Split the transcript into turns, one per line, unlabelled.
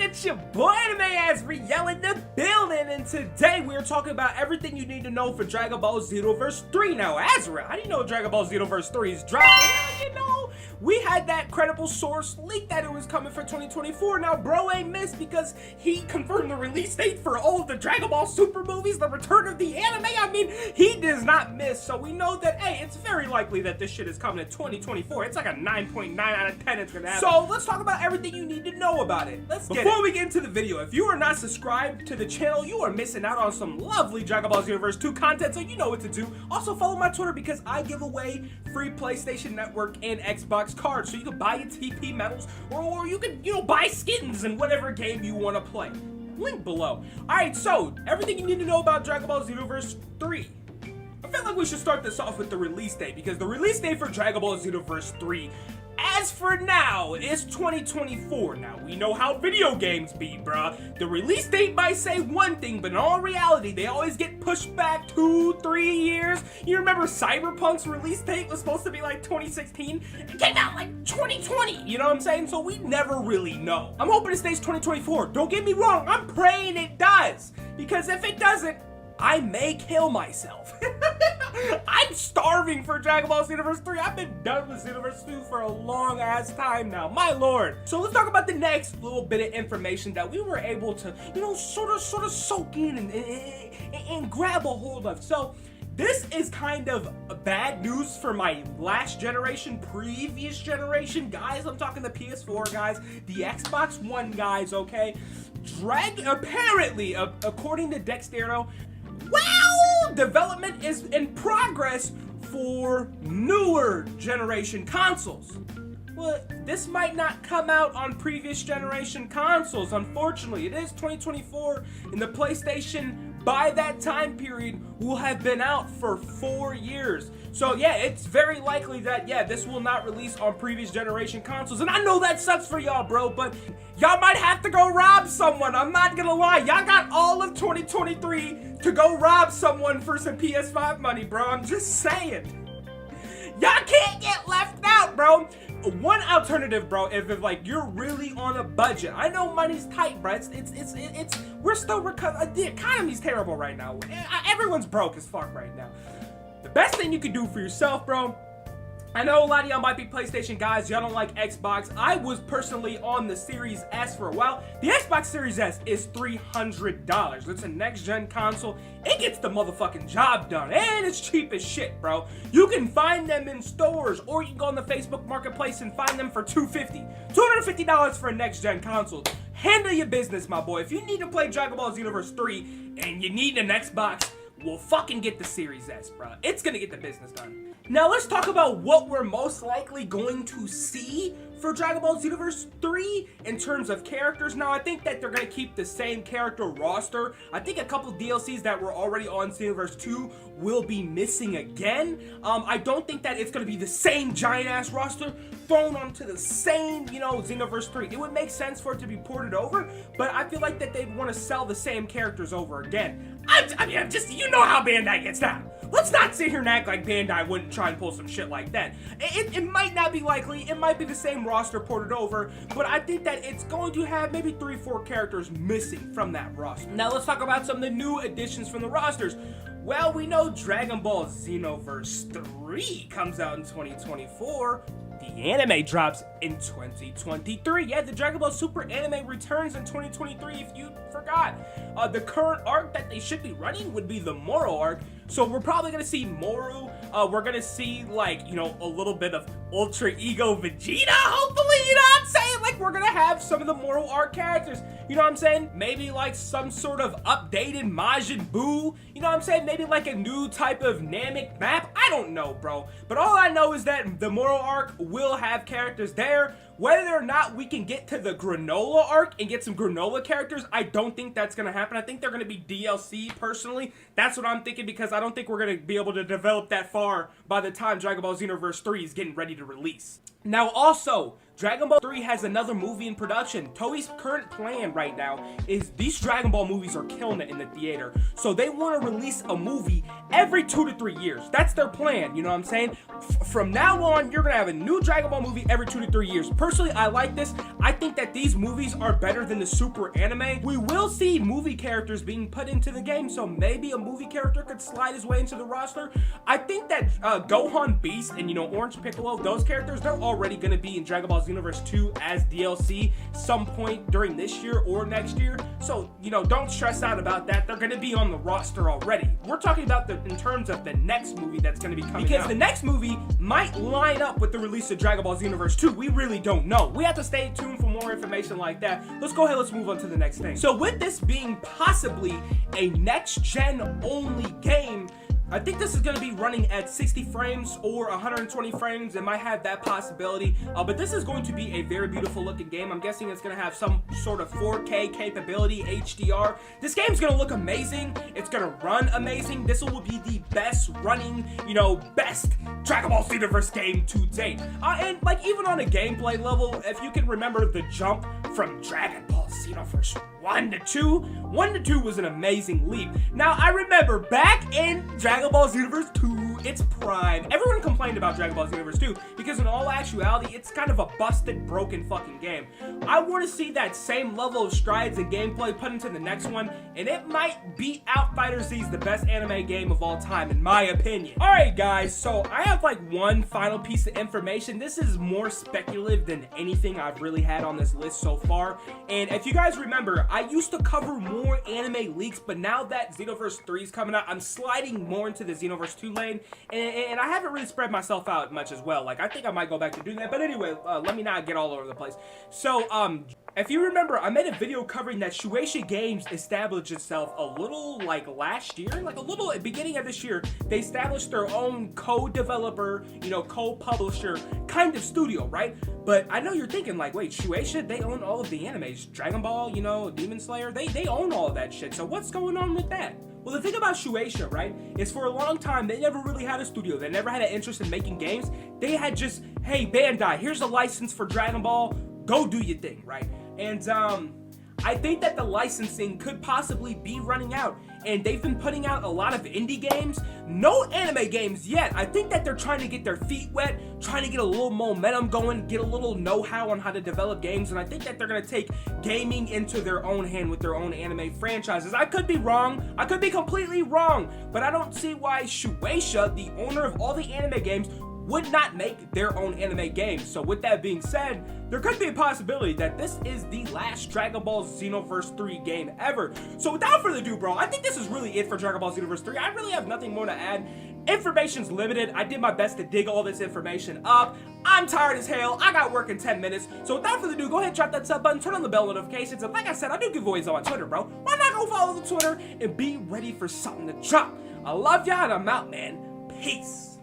it's your boy Anime Riel in the building, and today we are talking about everything you need to know for Dragon Ball Xenoverse 3. Now, Azra, how do you know Dragon Ball Xenoverse 3 is dropping? You know, we had that credible source leak that it was coming for 2024. Now, bro ain't missed because he confirmed the release date for all of the Dragon Ball Super movies, the return of the anime. I mean, he does not miss, so we know that, hey, it's very likely that this shit is coming in 2024. It's like a 9.9 out of 10 it's gonna happen. So, let's talk about everything you need to know about it. Before we get into the video, if you are not subscribed to the channel, you are missing out on some lovely Dragon Ball Xenoverse 2 content, so you know what to do. Also, follow my Twitter because I give away free PlayStation Network and Xbox cards, so you can buy your TP medals, or you can, buy skins in whatever game you want to play. Link below. Alright, so, everything you need to know about Dragon Ball Xenoverse 3. I feel like we should start this off with the release date, because the release date for Dragon Ball Xenoverse 3, as for now, is 2024. Now, we know how video games be, bruh. The release date might say one thing, but in all reality, they always get pushed back 2-3 years. You remember Cyberpunk's release date was supposed to be like 2016? It came out like 2020, you know what I'm saying? So we never really know. I'm hoping it stays 2024. Don't get me wrong, I'm praying it does. Because if it doesn't, I may kill myself. I'm starving for Dragon Ball Xenoverse 3. I've been done with Xenoverse 2 for a long ass time now, my lord. So let's talk about the next little bit of information that we were able to, sort of soak in and grab a hold of. So this is kind of bad news for my last generation, previous generation guys. I'm talking the PS4 guys, the Xbox One guys, okay? Apparently, according to Dextero, well, development is in progress for newer generation consoles. Well, this might not come out on previous generation consoles, unfortunately. It is 2024, and the PlayStation, by that time period, will have been out for 4 years. So yeah, it's very likely that, yeah, this will not release on previous generation consoles. And I know that sucks for y'all, bro, but y'all might have to go rob someone. I'm not gonna lie. Y'all got all of 2023 to go rob someone for some PS5 money, bro. I'm just saying. Y'all can't get left out, bro. One alternative, bro, if like you're really on a budget. I know money's tight, bro. We're still recovering. The economy's terrible right now. Everyone's broke as fuck right now. The best thing you can do for yourself, bro. I know a lot of y'all might be PlayStation guys. Y'all don't like Xbox. I was personally on the Series S for a while. The Xbox Series S is $300. It's a next-gen console. It gets the motherfucking job done. And it's cheap as shit, bro. You can find them in stores, or you can go on the Facebook Marketplace and find them for $250. $250 for a next-gen console. Handle your business, my boy. If you need to play Dragon Ball Xenoverse 3 and you need an Xbox, well, fucking get the Series S, bro. It's gonna get the business done. Now, let's talk about what we're most likely going to see for Dragon Ball Xenoverse 3 in terms of characters. Now, I think that they're gonna keep the same character roster. I think a couple DLCs that were already on Xenoverse 2 will be missing again. I don't think that it's gonna be the same giant-ass roster thrown onto the same, Xenoverse 3. It would make sense for it to be ported over, but I feel like that they'd want to sell the same characters over again. I mean, you know how Bandai gets down. Let's not sit here and act like Bandai wouldn't try and pull some shit like that. It might not be likely. It might be the same roster ported over, but I think that it's going to have maybe 3-4 characters missing from that roster. Now, let's talk about some of the new additions from the rosters. Well, we know Dragon Ball Xenoverse 3 comes out in 2024. The anime drops in 2023. Yeah, the Dragon Ball Super anime returns in 2023 if you forgot. The current arc that they should be running would be the Moro arc. So we're probably going to see Moro. We're going to see, like, a little bit of Ultra Ego Vegeta, hopefully, you know what I'm saying? Like, we're going to have some of the Moro arc characters, you know what I'm saying? Maybe, like, some sort of updated Majin Buu, you know what I'm saying? Maybe, like, a new type of Namek map. I don't know, bro. But all I know is that the Moro arc will have characters there. Whether or not we can get to the Granola arc and get some Granola characters, I don't think that's going to happen. I think they're going to be DLC, personally. That's what I'm thinking, because I don't think we're going to be able to develop that far by the time Dragon Ball Xenoverse 3 is getting ready to release. Now, also, Dragon Ball 3 has another movie in production. Toei's current plan right now is these Dragon Ball movies are killing it in the theater. So they want to release a movie every 2 to 3 years. That's their plan, you know what I'm saying? From now on, you're going to have a new Dragon Ball movie every 2 to 3 years. Personally, I like this. I think that these movies are better than the Super anime. We will see movie characters being put into the game, so maybe a movie character could slide his way into the roster. I think that Gohan, Beast, and, you know, Orange Piccolo, those characters, they're already going to be in Dragon Ball Xenoverse 2 as DLC some point during this year or next year. So, you know, don't stress out about that. They're going to be on the roster already. We're talking about in terms of the next movie that's going to be coming out. Because the next movie might line up with the release of Dragon Ball Xenoverse 2. We really don't know. We have to stay tuned for more information like that. Let's go ahead, let's move on to the next thing. So with this being possibly a next-gen only game, I think this is going to be running at 60 frames or 120 frames. It might have that possibility, but this is going to be a very beautiful looking game. I'm guessing it's going to have some sort of 4K capability, HDR. This game's going to look amazing. It's going to run amazing. This will be the best running, you know, best Dragon Ball Xenoverse game to date. And like even on a gameplay level, if you can remember the jump from Dragon Ball Xenoverse 1 to 2, 1 to 2 was an amazing leap. Now I remember back in Dragon Ball Xenoverse 2, its prime, everyone complained about Dragon Ball Xenoverse 2 because in all actuality, it's kind of a busted, broken fucking game. I want to see that same level of strides and gameplay put into the next one, and it might beat out Fighter Z's the best anime game of all time, in my opinion. Alright guys, so I have like one final piece of information. This is more speculative than anything I've really had on this list so far, and if you guys remember, I used to cover more anime leaks, but now that Xenoverse 3 is coming out, I'm sliding more into the Xenoverse 2 lane, and I haven't really spread myself out much as well. Like, I think I might go back to doing that, but anyway, let me not get all over the place. So, if you remember, I made a video covering that Shueisha Games established itself a little, like, last year, like a little at the beginning of this year. They established their own co-developer, you know, co-publisher kind of studio, right? But I know you're thinking, like, wait, Shueisha, they own all of the animes. Dragon Ball, you know, Demon Slayer, they own all of that shit. So what's going on with that? Well, the thing about Shueisha, right, is for a long time, they never really had a studio. They never had an interest in making games. They had just, hey, Bandai, here's a license for Dragon Ball. Go do your thing, right? And, I think that the licensing could possibly be running out, and they've been putting out a lot of indie games, no anime games yet. I think that they're trying to get their feet wet, trying to get a little momentum going, get a little know-how on how to develop games, and I think that they're going to take gaming into their own hand with their own anime franchises. I could be wrong, I could be completely wrong, but I don't see why Shueisha, the owner of all the anime games, would not make their own anime games. So with that being said, there could be a possibility that this is the last Dragon Ball Xenoverse 3 game ever. So without further ado, bro, I think this is really it for Dragon Ball Xenoverse 3. I really have nothing more to add. Information's limited. I did my best to dig all this information up. I'm tired as hell. I got work in 10 minutes. So without further ado, go ahead and drop that sub button, turn on the bell notifications, and like I said, I do giveaways on Twitter, bro. Why not go follow the Twitter and be ready for something to drop? I love y'all, and I'm out, man. Peace.